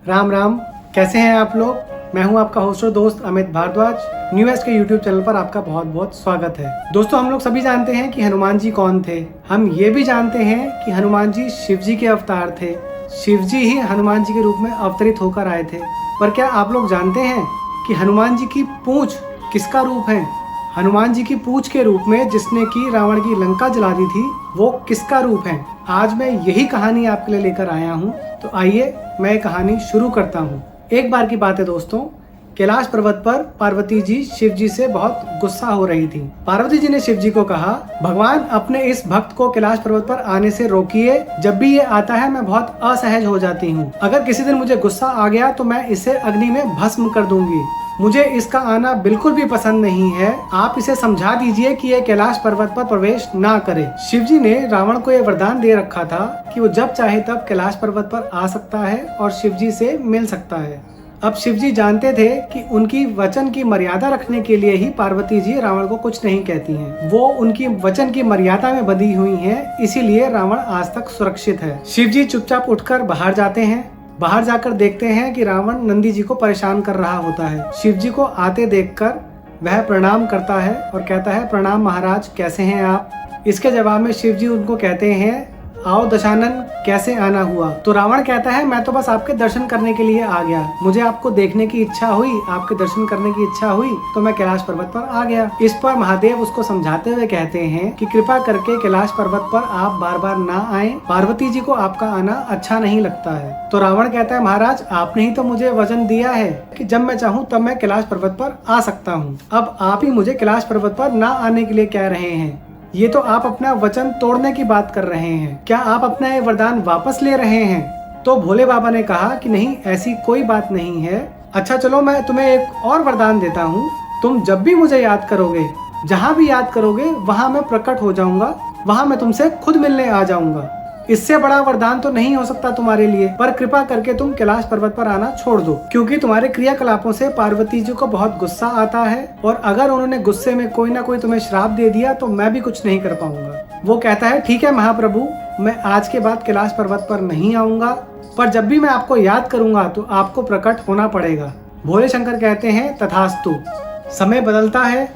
राम राम। कैसे हैं आप लोग। मैं हूं आपका होस्ट और दोस्त अमित भारद्वाज। न्यू एज के यूट्यूब चैनल पर आपका बहुत बहुत स्वागत है। दोस्तों, हम लोग सभी जानते हैं कि हनुमान जी कौन थे। हम ये भी जानते हैं कि हनुमान जी शिव जी के अवतार थे। शिव जी ही हनुमान जी के रूप में अवतरित होकर आए थे। पर क्या आप लोग जानते हैं कि हनुमान जी की पूंछ किसका रूप है। हनुमान जी की पूंछ के रूप में जिसने की रावण की लंका जला दी थी, वो किसका रूप है। आज मैं यही कहानी आपके लिए लेकर आया हूँ। तो आइए मैं कहानी शुरू करता हूँ। एक बार की बात है दोस्तों, कैलाश पर्वत पर पार्वती जी शिव जी से बहुत गुस्सा हो रही थी। पार्वती जी ने शिव जी को कहा, भगवान अपने इस भक्त को कैलाश पर्वत पर आने से रोकिए। जब भी ये आता है मैं बहुत असहज हो जाती हूँ। अगर किसी दिन मुझे गुस्सा आ गया तो मैं इसे अग्नि में भस्म कर दूंगी। मुझे इसका आना बिल्कुल भी पसंद नहीं है। आप इसे समझा दीजिए कि ये कैलाश पर्वत पर प्रवेश ना करे। शिव जी ने रावण को यह वरदान दे रखा था कि वो जब चाहे तब कैलाश पर्वत पर आ सकता है और शिव जी से मिल सकता है। अब शिव जी जानते थे कि उनकी वचन की मर्यादा रखने के लिए ही पार्वती जी रावण को कुछ नहीं कहती हैं। वो उनकी वचन की मर्यादा में बंधी हुई हैं, इसीलिए रावण आज तक सुरक्षित है। शिव जी चुपचाप उठकर बाहर जाते हैं। बाहर जाकर देखते हैं कि रावण नंदी जी को परेशान कर रहा होता है। शिव जी को आते देखकर वह प्रणाम करता है और कहता है, प्रणाम महाराज, कैसे हैं आप। इसके जवाब में शिव जी उनको कहते हैं, आओ दशानन, कैसे आना हुआ। तो रावण कहता है, मैं तो बस आपके दर्शन करने के लिए आ गया। मुझे आपको देखने की इच्छा हुई, आपके दर्शन करने की इच्छा हुई, तो मैं कैलाश पर्वत पर आ गया। इस पर महादेव उसको समझाते हुए कहते हैं कि कृपा करके कैलाश पर्वत पर आप बार बार ना आए। पार्वती जी को आपका आना अच्छा नहीं लगता है। तो रावण कहता है, महाराज आपने ही तो मुझे वचन दिया है कि जब मैं चाहूँ तब मैं कैलाश पर्वत पर आ सकता हूँ। अब आप ही मुझे कैलाश पर्वत पर ना आने के लिए कह रहे हैं। ये तो आप अपना वचन तोड़ने की बात कर रहे हैं। क्या आप अपना ये वरदान वापस ले रहे हैं। तो भोले बाबा ने कहा कि नहीं, ऐसी कोई बात नहीं है। अच्छा चलो, मैं तुम्हें एक और वरदान देता हूँ। तुम जब भी मुझे याद करोगे, जहाँ भी याद करोगे, वहाँ मैं प्रकट हो जाऊंगा। वहाँ मैं तुमसे खुद मिलने आ जाऊंगा। इससे बड़ा वरदान तो नहीं हो सकता तुम्हारे लिए, पर कृपा करके तुम कैलाश पर्वत पर आना छोड़ दो, क्योंकि तुम्हारे क्रियाकलापों से पार्वती जी को बहुत गुस्सा आता है और अगर उन्होंने गुस्से में कोई ना कोई तुम्हें श्राप दे दिया तो मैं भी कुछ नहीं कर पाऊंगा। वो कहता है, ठीक है महाप्रभु, मैं आज के बाद कैलाश पर्वत पर नहीं आऊंगा, पर जब भी मैं आपको याद करूंगा तो आपको प्रकट होना पड़ेगा। भोले शंकर कहते हैं, तथास्तु। समय बदलता है।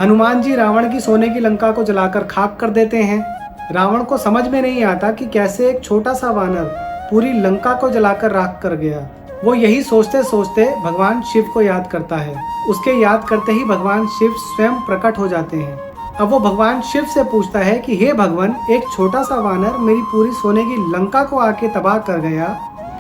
हनुमान जी रावण की सोने की लंका को जलाकर खाक कर देते हैं। रावण को समझ में नहीं आता कि कैसे एक छोटा सा वानर पूरी लंका को जलाकर राख कर गया। वो यही सोचते सोचते भगवान शिव को याद करता है। उसके याद करते ही भगवान शिव स्वयं प्रकट हो जाते हैं। अब वो भगवान शिव से पूछता है कि हे भगवान, एक छोटा सा वानर मेरी पूरी सोने की लंका को आके तबाह कर गया,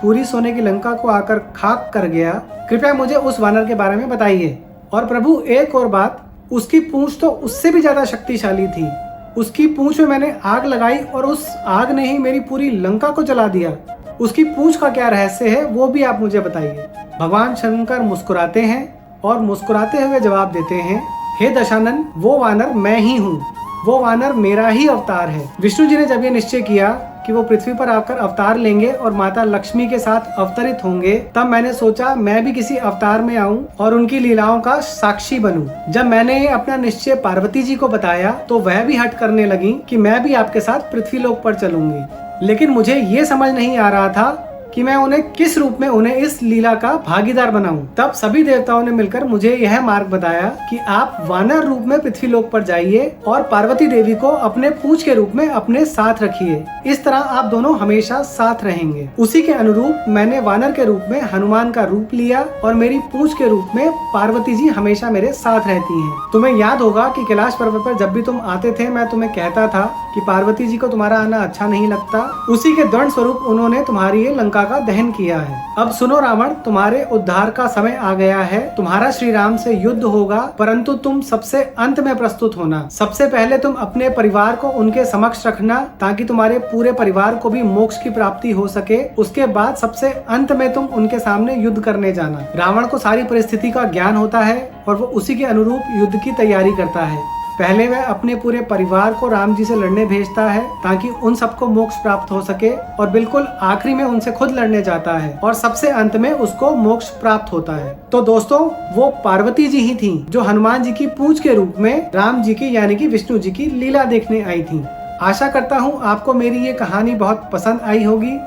पूरी सोने की लंका को आकर खाक कर गया। कृपया मुझे उस वानर के बारे में बताइए। और प्रभु एक और बात, उसकी पूंछ तो उससे भी ज्यादा शक्तिशाली थी। उसकी पूंछ में मैंने आग लगाई और उस आग ने ही मेरी पूरी लंका को जला दिया। उसकी पूंछ का क्या रहस्य है, वो भी आप मुझे बताइए। भगवान शंकर मुस्कुराते हैं और मुस्कुराते हुए जवाब देते हैं, हे दशानन, वो वानर मैं ही हूँ। वो वानर मेरा ही अवतार है। विष्णु जी ने जब ये निश्चय किया कि वो पृथ्वी पर आकर अवतार लेंगे और माता लक्ष्मी के साथ अवतरित होंगे, तब मैंने सोचा मैं भी किसी अवतार में आऊं और उनकी लीलाओं का साक्षी बनूं। जब मैंने अपना निश्चय पार्वती जी को बताया तो वह भी हट करने लगी कि मैं भी आपके साथ पृथ्वी लोक पर चलूंगी। लेकिन मुझे ये समझ नहीं आ रहा था कि मैं उन्हें किस रूप में उन्हें इस लीला का भागीदार बनाऊं। तब सभी देवताओं ने मिलकर मुझे यह मार्ग बताया कि आप वानर रूप में पृथ्वी लोक पर जाइए और पार्वती देवी को अपने पूंछ के रूप में अपने साथ रखिए। इस तरह आप दोनों हमेशा साथ रहेंगे। उसी के अनुरूप मैंने वानर के रूप में हनुमान का रूप लिया और मेरी पूंछ के रूप में पार्वती जी हमेशा मेरे साथ रहती हैं। तुम्हें याद होगा कि कैलाश पर्वत पर जब भी तुम आते थे मैं तुम्हें कहता था कि पार्वती जी को तुम्हारा आना अच्छा नहीं लगता। उसी के दंड स्वरूप उन्होंने तुम्हारी ये लंका का दहन किया है। अब सुनो रावण, तुम्हारे उद्धार का समय आ गया है। तुम्हारा श्री राम से युद्ध होगा, परंतु तुम सबसे अंत में प्रस्तुत होना। सबसे पहले तुम अपने परिवार को उनके समक्ष रखना ताकि तुम्हारे पूरे परिवार को भी मोक्ष की प्राप्ति हो सके। उसके बाद सबसे अंत में तुम उनके सामने युद्ध करने जाना। रावण को सारी परिस्थिति का ज्ञान होता है और वो उसी के अनुरूप युद्ध की तैयारी करता है। पहले वह अपने पूरे परिवार को राम जी से लड़ने भेजता है ताकि उन सबको मोक्ष प्राप्त हो सके और बिल्कुल आखिरी में उनसे खुद लड़ने जाता है और सबसे अंत में उसको मोक्ष प्राप्त होता है। तो दोस्तों, वो पार्वती जी ही थी जो हनुमान जी की पूंछ के रूप में राम जी की यानी कि विष्णु जी की लीला देखने आई थी। आशा करता हूँ आपको मेरी ये कहानी बहुत पसंद आई होगी।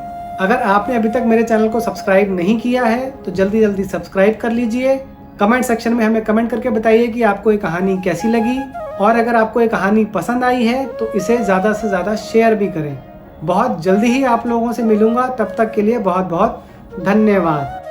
अगर आपने अभी तक मेरे चैनल को सब्सक्राइब नहीं किया है तो जल्दी जल्दी सब्सक्राइब कर लीजिए। कमेंट सेक्शन में हमें कमेंट करके बताइए कि आपको ये कहानी कैसी लगी, और अगर आपको ये कहानी पसंद आई है तो इसे ज़्यादा से ज़्यादा शेयर भी करें। बहुत जल्दी ही आप लोगों से मिलूंगा, तब तक के लिए बहुत बहुत धन्यवाद।